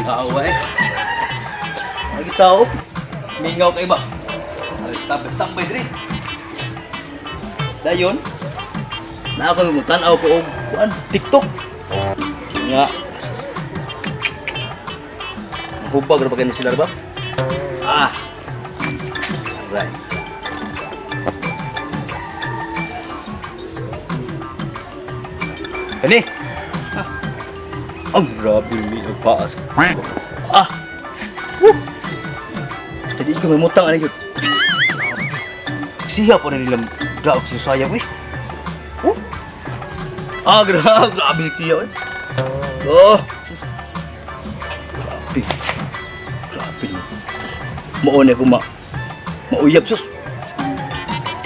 Awa eh. Lagi tao. Mingaw kayo ba? Tambay diri. Dayon. Na ako yung tanaw ko og TikTok. Nga. Hubag ra pa kayo sila ba? Right. Ini. Ang grabe mi ang paas. Jadi ikaw may mutang ano yun. Siya po na nilang grabe sa sayang eh. Grabe siya eh. Grabe. Mauna ko mauyab sus.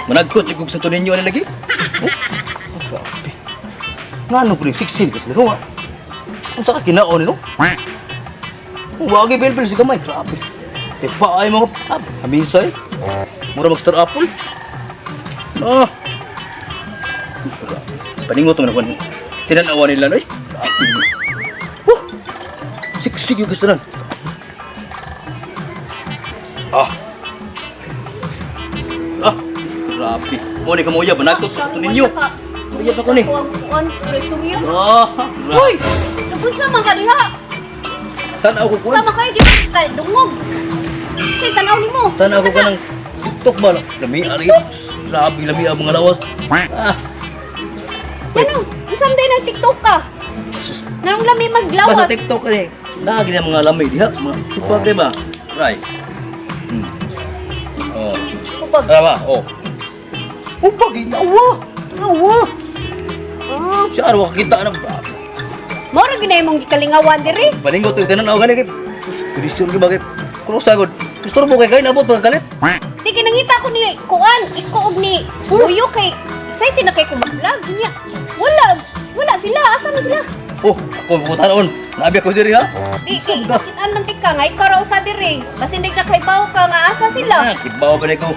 Managkot yung sa tuninyo na lagi. Grabe. Nga ano po yung siksin kasi no. Kung saan ka kinaon no? Wagi pilpil si gamay. Grabe. Paay mga hamisay. Mura mag-star apple. Paningot mo na kung tinanawa nila no eh. Siksik yung gusto nun. Grabe. Muna ka mo uyab. Managtos sa ninyo. Uyab ako ni. Uy! Napunsa man ka diha. Tanaw ko kuwan. Sama kayo di ba? Dungog. Say, tanaw ni mo. Tanaw ko ka ng TikTok ba? Lami ari. Grabe lami ang mga lawas. Ano? Isang day nag-TikTok ka. Nanong lami maglawas. Basta TikTok ni. Naagi na mga lami diha. Mga tupag di ba? Right. Upag. Tama, Upag, Awa. Siya araw kakita ng Moro ginay mong gikalingawan diri. Paningot yung tanan ako gani. Kudisyon ka bakit? Kurusagod. Gusto mo kay kayo nabot pagkalit? Di kinangita ko ni Kuan. Iko og ni Buyo kay excited na kay ko mag-vlog niya. Wala sila. Asa na sila? Ako puputanon. Nabi ako diri ha? Di, kakitaan man tika nga, ikaw raw sa diri. Basi hindi na kay baw ka nga, asa sila? Kibaw ba na ikaw?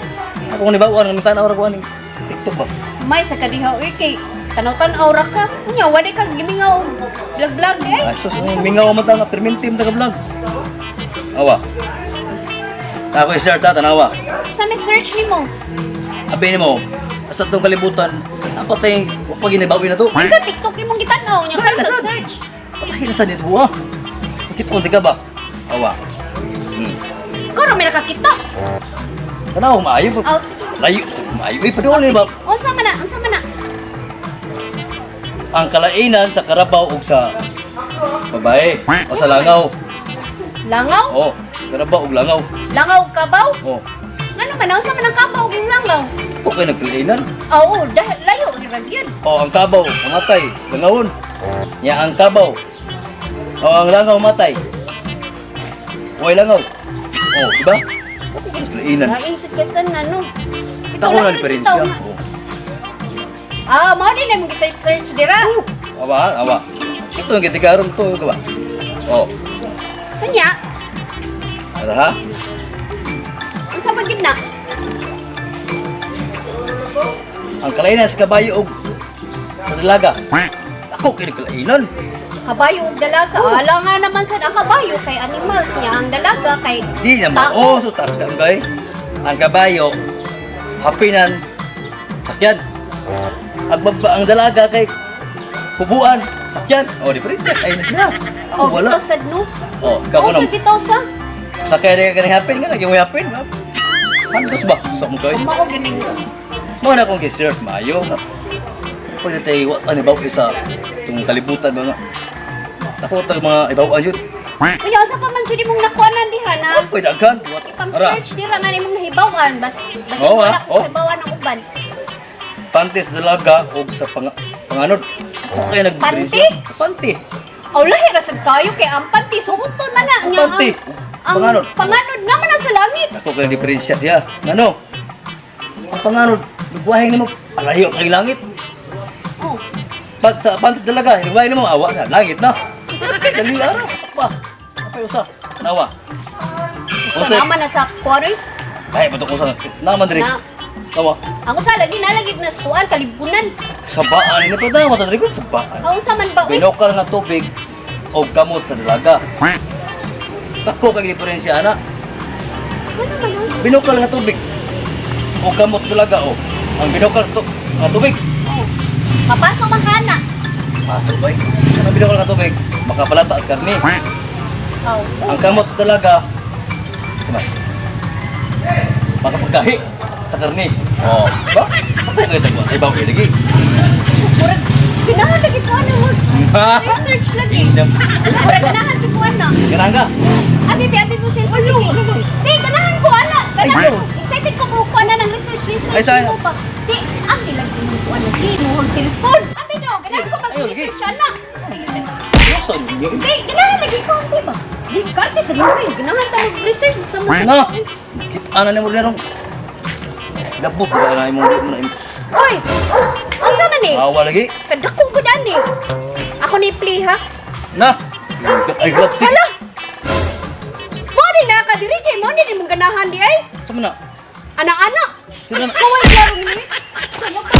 Ako kung nibawaan, ang tanaw ra ko ani. TikTok ba? May sa kadihaw, kay tanaw-tanaw ra ka. Unya, wala ka gimingaw vlog-vlog eh. Sus, mingaw mo tanga, permintim taga vlog. Awa. Ako i-share ta, tanawa. Sa may search ni mo? Abi ni mo, sa itong kalibutan, ako tayo, pag inibawin na to. Ika, TikTok ni mong gitanaw niya, kaya search. Palahin na sa dito, ha? Bakit konti ka ba? Awa. Ikaw raw may nakakita. Tanaw, maayo ba? Oh, sige. Layo, maayo. Padoon ba? Unsa man na? Ang kalainan sa karabaw o sa babae o sa langaw. Langaw? Karabaw o langaw. Langaw kabaw? Ano man, unsa man ang kabaw ug langaw? Ito kayo nagkalainan. Oo, dahil layo ni Ragyod. Ang kabaw, matay, langawon. Nya ang kabaw. Ang langaw, matay. Huwag langaw. Diba? Ito kayo nagkalainan. Naisip ka sa ano? Ito ko na diferensya. Mao din na mag-search dira. Awa. Ito ang kitikaron to, diba? Kanya, Ara ha? unsa man gid na? Ang kalainan sa kabayo o sa dalaga. Ako kayo nagkalainan. Kabayo ug dalaga. Ala nga naman sa kabayo kay animals niya, ang dalaga kay Di naman. tao. So targa kay. Ang kabayo, hapinan, sakyan. Ang dalaga kay hubuan, sakyan. Diferensya. Ayun na siya. Ako wala. Bitaw sad no. Ikaw ko Sa bitaw sa. Sakay na ka hapin nga, naging hapin. Handos ba? Sa mo kayo? Mao gining. Mga na kong kisers, maayo. Pwede tayo, ano ba isa itong kalibutan ba nga. Ako tayo mga ibawaan yun. Unya unsa pa man jud imong nakuanan diha na? Pwede aghan. Pang-search dira man imong nahibawan bas wala ko hibawan ang uban. Panties dalaga o sa panganod. Ako kaya Panty? Panty. Aw lahi ra sad kayo kay ang panty suoton man na nya. Panty. Ang Panganod. panganod naman na sa langit. Ako kaya diferensya siya. Ano? Ang panganod, nagwahin mo, palayo kay langit. Oh. Pag sa panties dalaga, nagwahin mo, awa na, langit na. Dali araw. Pa. Apa yung sa? Nawa. Usa naman na sa kuwaroy. Ay, patok ko sa naman diri. Na. Nawa. Ang usa lagi nalagid na sa kuan kalibunan. Sabaan ini pa daw matadiri ko sabaan. Ang usa man ba uy? Binokal nga tubig o gamot sa dalaga. Tako kay diferensya ana. Ano man ang Binukal nga tubig. O gamot talaga o. Ang binukal sa tubig. oh. Papasok man kana. Pasok ba? Ang binukal nga tubig, makapalata sa karni. Oh. Ang gamot talaga, ano? Makapagkahi sa karni. Oh, ba? Ako kayo tagwa. Ay, bawi lagi. Murag ganahan lagi ko ano mo. Research lagi. Murag ganahan siya ko ano. Ganang ka? Abi mo cellphone lagi. Di ganahan ko ana. Ay, Ganahan yo. ko. Excited ko ko na ng research Ay, saan? mo pa. Di abi lagi mo ko ano di mo ang cellphone. Abi no, ganahan ko Ayaw, lagi. mag-research ana. Lukson niyo. Di ganahan lagi ko di ba? Di karte sa mo. Ganahan sa research sa mo. Nga! Ano na mo rin Labog ba na imong na imong Oy. Unsa man ni? awa lagi? Kadako gud ani. Ako ni play ha. Na! Ay, glove tick! Hala! Mo di na ka diri kay mo ni mong ganahan di ay. Sama na? Anak-anak. Sino na? Kaway laro ni. Sa mo pa.